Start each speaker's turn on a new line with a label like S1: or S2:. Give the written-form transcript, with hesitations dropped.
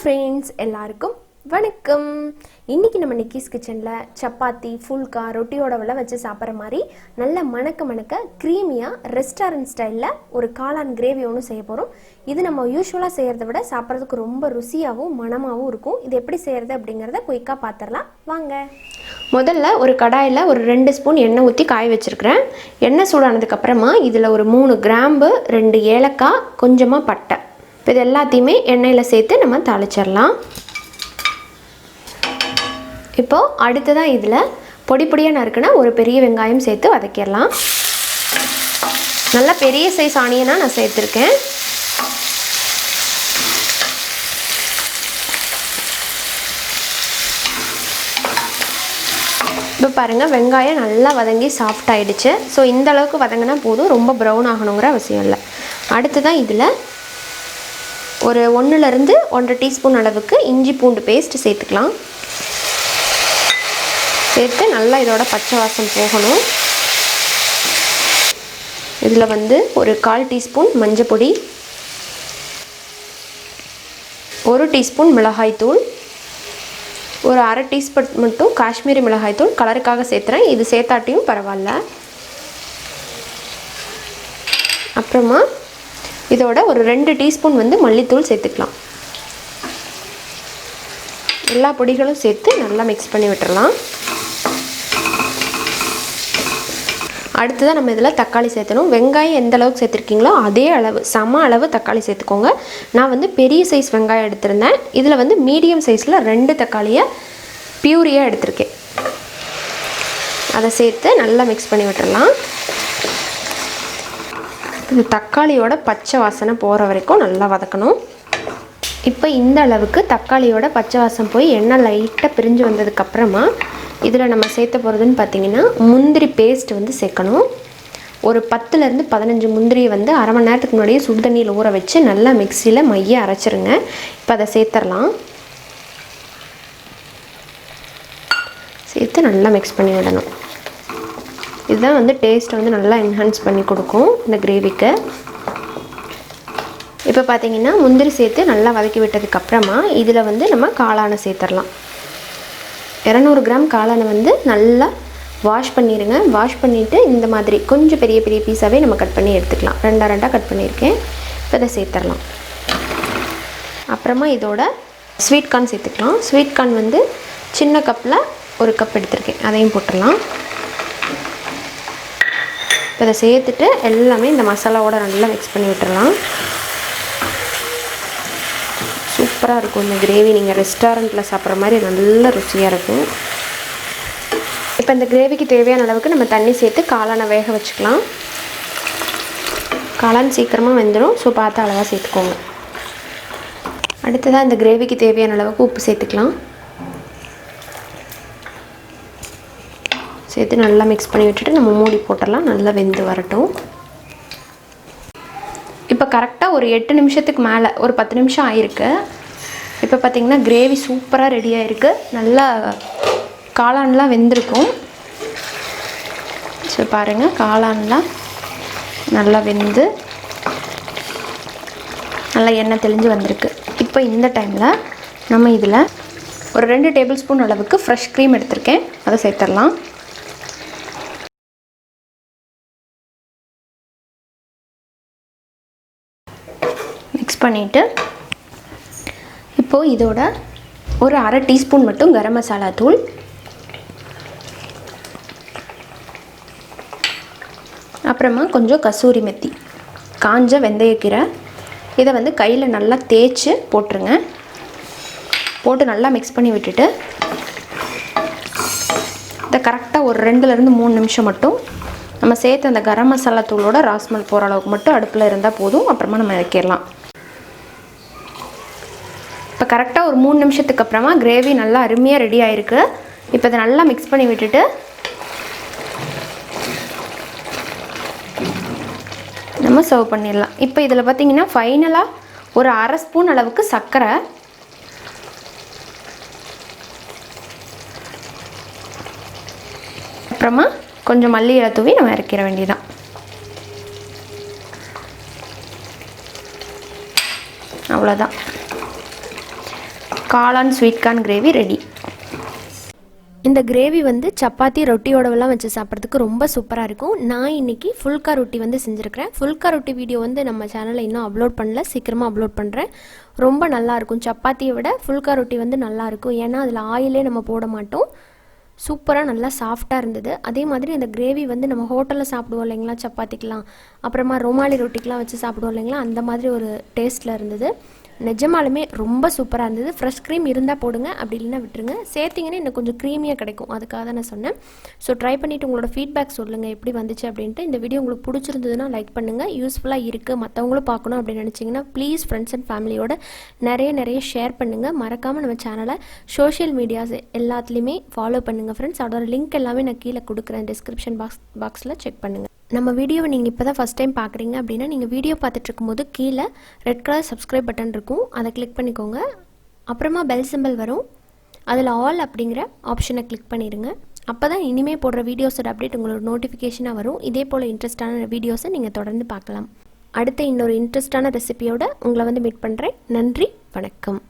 S1: Friends எல்லாருக்கும் வணக்கம். இன்றைக்கி நம்ம நிக்கிஸ் கிச்சனில் சப்பாத்தி ஃபுல்கா ரொட்டியோட வச்சு சாப்பிட்ற மாதிரி நல்ல மணக்க க்ரீமியாக ரெஸ்டாரண்ட் ஸ்டைலில் ஒரு காளான் கிரேவி ஒன்று செய்ய போகிறோம். இது நம்ம யூஸ்வலாக செய்கிறத விட சாப்பிட்றதுக்கு ரொம்ப ருசியாகவும் மணமாகவும் இருக்கும். இது எப்படி செய்கிறது அப்படிங்கிறத குயிக்காக பார்த்துடலாம் வாங்க. முதல்ல ஒரு கடாயில் ஒரு 2 ஸ்பூன் எண்ணெய் ஊற்றி காய வச்சுருக்கிறேன். எண்ணெய் சூடானதுக்கப்புறமா இதில் ஒரு 3 கிராம்பு 2 ஏலக்காய் கொஞ்சமாக பட்டை இது எல்லாத்தையுமே எண்ணெயில் சேர்த்து நம்ம தாளிச்சிடலாம். இப்போது அடுத்ததாக இதில் பொடியாக நறுக்குனா ஒரு பெரிய வெங்காயம் சேர்த்து வதக்கிடலாம். நல்லா பெரிய சைஸ் ஆனியனாக நான் சேர்த்துருக்கேன். இப்போ பாருங்கள் வெங்காயம் நல்லா வதங்கி சாஃப்ட் ஆகிடுச்சு. ஸோ இந்த அளவுக்கு வதங்கினா போதும், ரொம்ப ப்ரௌன் ஆகணுங்கிற அவசியம் இல்லை. அடுத்ததான் இதில் ஒரு 1லேருந்து 1.5 டீஸ்பூன் அளவுக்கு இஞ்சி பூண்டு பேஸ்ட் சேர்த்துக்கலாம். சேர்த்து நல்லா இதோட பச்சை வாசம் போகணும். இதில் ஒரு 1/4 டீஸ்பூன் மஞ்சள் பொடி, 1 டீஸ்பூன் மிளகாய்த்தூள், ஒரு 1/2 டீஸ்பூன் மட்டும் காஷ்மீரி மிளகாய்த்தூள் கலருக்காக சேர்த்துறேன். இது சேர்த்தாட்டியும் பரவாயில்ல. அப்புறமா இதோட ஒரு 2 டீஸ்பூன் மல்லித்தூள் சேர்த்துக்கலாம். எல்லா பொடிகளும் சேர்த்து நல்லா மிக்ஸ் பண்ணி விட்டுறலாம். அடுத்ததாக நம்ம இதில் தக்காளி சேர்த்தணும். வெங்காயம் எந்த அளவுக்கு சேர்த்துருக்கீங்களோ அதே அளவு சம அளவு தக்காளி சேர்த்துக்கோங்க. நான் பெரிய சைஸ் வெங்காயம் எடுத்திருந்தேன். இதில் மீடியம் சைஸில் 2 தக்காளியை பியூரியாக எடுத்திருக்கேன். அதை சேர்த்து நல்லா மிக்ஸ் பண்ணி விட்டுறலாம். இந்த தக்காளியோட பச்சை வாசனை போகிற வரைக்கும் நல்லா வதக்கணும். இப்போ இந்த அளவுக்கு தக்காளியோட பச்சை வாசம் போய் எண்ணெய் லைட்டாக பிரிஞ்சு வந்ததுக்கப்புறமா இதில் நம்ம சேர்த்த போகிறதுன்னு பார்த்திங்கன்னா முந்திரி பேஸ்ட் சேர்க்கணும். ஒரு 10லேருந்து 15 முந்திரியை 1/2 மணி நேரத்துக்கு முன்னாடியே சுடு தண்ணியில் ஊற வச்சு நல்லா மிக்சியில் மைய அரைச்சிருங்க. இப்போ அதை சேர்த்துடலாம். சேர்த்து நல்லா மிக்ஸ் பண்ணி விடணும். இதுதான் டேஸ்ட்டை நல்லா என்ஹான்ஸ் பண்ணி கொடுக்கும் இந்த கிரேவிக்கு. இப்போ பார்த்திங்கன்னா முந்திரி சேர்த்து நல்லா வதக்கி விட்டதுக்கப்புறமா இதில் நம்ம காளானை சேர்த்துடலாம். 200 கிராம் காளானை நல்லா வாஷ் பண்ணிடுங்க. வாஷ் பண்ணிவிட்டு இந்த மாதிரி கொஞ்சம் பெரிய பெரிய பீஸாகவே நம்ம கட் பண்ணி எடுத்துக்கலாம். 2 கட் பண்ணியிருக்கேன். இப்போ இதை சேர்த்துடலாம். அப்புறமா இதோட ஸ்வீட் கார்ன் சேர்த்துக்கலாம். ஸ்வீட் கார்ன் சின்ன கப்பில் 1 கப் எடுத்திருக்கேன். அதையும் போட்டுடலாம். இப்போ இதை சேர்த்துட்டு எல்லாமே இந்த மசாலாவோட நல்லா மிக்ஸ் பண்ணி விட்டுறலாம். சூப்பராக இருக்கும் இந்த கிரேவி. நீங்கள் ரெஸ்டாரண்ட்டில் சாப்பிட்ற மாதிரி நல்ல ருசியாக இருக்கும். இப்போ இந்த கிரேவிக்கு தேவையான அளவுக்கு நம்ம தண்ணி சேர்த்து காளானை வேக வச்சுக்கலாம். காளான் சீக்கிரமாக வெந்துடும். ஸோ பார்த்து அளவாக சேர்த்துக்கோங்க. அடுத்ததாக இந்த கிரேவிக்கு தேவையான அளவுக்கு உப்பு சேர்த்துக்கலாம். சேர்த்து நல்லா மிக்ஸ் பண்ணி விட்டுட்டு நம்ம மூடி போட்டுடலாம். நல்லா வெந்து வரட்டும். இப்போ கரெக்டாக ஒரு 8 நிமிஷத்துக்கு மேலே ஒரு 10 நிமிஷம் ஆகிருக்கு. இப்போ பார்த்திங்கன்னா கிரேவி சூப்பராக ரெடி ஆகிருக்கு. நல்லா காளான்லாம் வெந்திருக்கும். ஸோ பாருங்கள் காளான்லாம் நல்லா வெந்து நல்லா எண்ணெய் தெளிஞ்சு வந்திருக்கு. இப்போ இந்த டைமில் நம்ம இதில் ஒரு 2 டேபிள் ஸ்பூன் அளவுக்கு ஃப்ரெஷ் க்ரீம் எடுத்திருக்கேன். அதை சேர்த்துடலாம். மிக்ஸ் பண்ணிவிட்டு இப்போது இதோட ஒரு 1/2 டீஸ்பூன் மட்டும் கரம் மசாலா தூள், அப்புறமா கொஞ்சம் கசூரி மெத்தி, காஞ்ச வெந்தயக்கீரை இதை கையில் நல்லா தேய்ச்சி போட்டுருங்க. போட்டு நல்லா மிக்ஸ் பண்ணி விட்டுட்டு இதை கரெக்டாக ஒரு 2லேருந்து 3 நிமிஷம் மட்டும் நம்ம சேர்த்து அந்த கரம் மசாலா தூளோட ராஸ்மல் போகிற அளவுக்கு மட்டும் அடுப்பில் இருந்தால் போதும். அப்புறமா நம்ம இறக்கிடலாம். இப்போ கரெக்டாக ஒரு 3 நிமிஷத்துக்கு அப்புறமா கிரேவி நல்லா அருமையாக ரெடி ஆகிருக்கு. இப்போ இதை நல்லா மிக்ஸ் பண்ணி விட்டுட்டு நம்ம சர்வ் பண்ணிடலாம். இப்போ இதில் பார்த்திங்கன்னா ஃபைனலாக ஒரு 1/2 ஸ்பூன் அளவுக்கு சர்க்கரை, அப்புறமா கொஞ்சம் மல்லி இலை தூவி நம்ம இறக்கிற வேண்டியதான். அவ்வளோதான். காளான் ஸ்வீட் கார்ன் கிரேவி ரெடி. இந்த கிரேவி வந்து சப்பாத்தி ரொட்டியோடவெல்லாம் வச்சு சாப்பிட்றதுக்கு ரொம்ப சூப்பராக இருக்கும். நான் இன்றைக்கி ஃபுல்கா ரொட்டி வந்து செஞ்சுருக்கிறேன். ஃபுல்கா ரொட்டி வீடியோ வந்து நம்ம சேனலில் இன்னும் அப்லோட் பண்ணல, சீக்கிரமாக அப்லோட் பண்ணுறேன். ரொம்ப நல்லாயிருக்கும். சப்பாத்தியை விட ஃபுல்கா ரொட்டி வந்து நல்லாயிருக்கும். ஏன்னா அதில் ஆயிலே நம்ம போட மாட்டோம். சூப்பராக நல்லா சாஃப்டாக இருந்தது. அதே மாதிரி அந்த கிரேவி வந்து நம்ம ஹோட்டலில் சாப்பிடுவோம் இல்லைங்களா சப்பாத்திக்கெலாம், அப்புறமா ரொமாலி ரொட்டிக்கெலாம் வச்சு சாப்பிடுவோம் இல்லைங்களா, அந்த மாதிரி ஒரு டேஸ்ட்டில் இருந்தது. நிஜமாலுமே ரொம்ப சூப்பராக இருந்தது. ஃப்ரெஷ் க்ரீம் இருந்தால் போடுங்க, அப்படி இல்லைன்னா விட்டுருங்க. சேர்த்திங்கன்னா இன்னும் கொஞ்சம் க்ரீமியாக கிடைக்கும், அதுக்காக தான் நான் சொன்னேன். ஸோ ட்ரை பண்ணிவிட்டு உங்களோட ஃபீட்பேக் சொல்லுங்கள் எப்படி வந்துச்சு அப்படின்ட்டு. இந்த வீடியோ உங்களுக்கு பிடிச்சிருந்ததுன்னா லைக் பண்ணுங்கள். யூஸ்ஃபுல்லாக இருக்குது, மற்றவங்களும் பார்க்கணும் அப்படின்னு நினச்சிங்கன்னா ப்ளீஸ் ஃப்ரெண்ட்ஸ் அண்ட் ஃபேமிலியோட நிறைய ஷேர் பண்ணுங்கள். மறக்காமல் நம்ம சேனலை சோஷியல் மீடியாஸ் எல்லாத்துலேயுமே ஃபாலோ பண்ணுங்கள் ஃப்ரெண்ட்ஸ். அதோட லிங்க் எல்லாமே நான் கீழே கொடுக்குறேன், டிஸ்கிரிப்ஷன் பாக்ஸில் செக் பண்ணுங்கள். நம்ம வீடியோவை நீங்கள் இப்போ தான் ஃபஸ்ட் டைம் பார்க்குறீங்க அப்படின்னா நீங்கள் வீடியோ பார்த்துட்டு இருக்கும்போது கீழே ரெட் கலர் சப்ஸ்கிரைப் பட்டன் இருக்கும், அதை கிளிக் பண்ணிக்கோங்க. அப்புறமா பெல் சிம்பிள் வரும், அதில் ஆல் அப்படிங்கிற ஆப்ஷனை கிளிக் பண்ணிடுங்க. அப்போ தான் இனிமேல் போடுற வீடியோஸோட அப்டேட் உங்களோட நோட்டிஃபிகேஷனாக வரும். இதே போல் இன்ட்ரெஸ்டான வீடியோஸை நீங்கள் தொடர்ந்து பார்க்கலாம். அடுத்த இன்னொரு இன்ட்ரெஸ்டான ரெசிபியோடு உங்களை வந்து மீட் பண்ணுறேன். நன்றி, வணக்கம்.